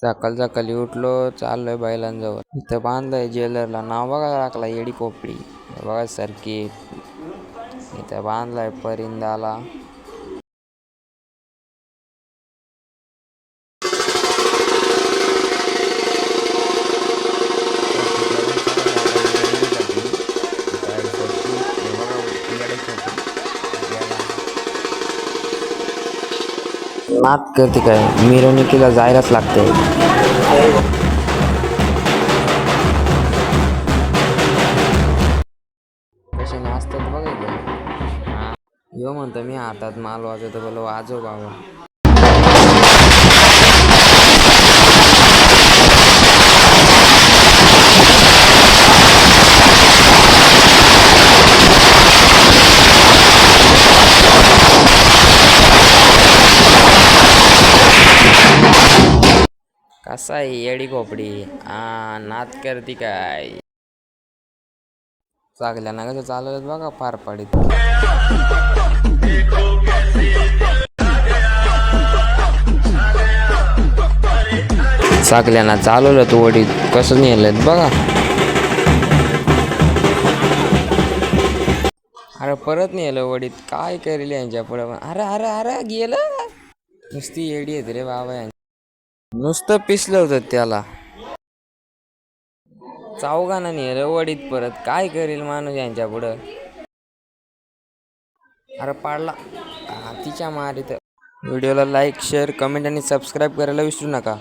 सकाळी उठलो, चाललोय बैलांजवळ. इथं बांधलंय जेलरला, नाव बघा टाकला येडी कोपडी. बघा सर्किट इथं बांधलाय परिंदाला. नात करते काय, मिरवणुकीला जायलाच लागते. कसे नाचतात बघा इकडे. यो म्हणतो मी हातात माल वाजवतो, बोल वाजव बाबा. कसा आहे येडी खोपडी, नात करती काय. चांगल्या ना कसं चालवत बघा फार पडीत. चाकल्याना चालवलं तू वडीत कसं नेलं बघा. अरे परत नेलं वडीत, काय करेल यांच्या पुढे. अरे अरे अरे गेलं. नुसती येडी येते रे बाबा. नुसतं पिसलं होतं त्याला. चौघांना नेलं वडीत परत, काय करेल माणूस यांच्या पुढं. अरे पाडला तिच्या मारीत. व्हिडिओला लाईक शेअर कमेंट आणि सबस्क्राईब करायला विसरू नका.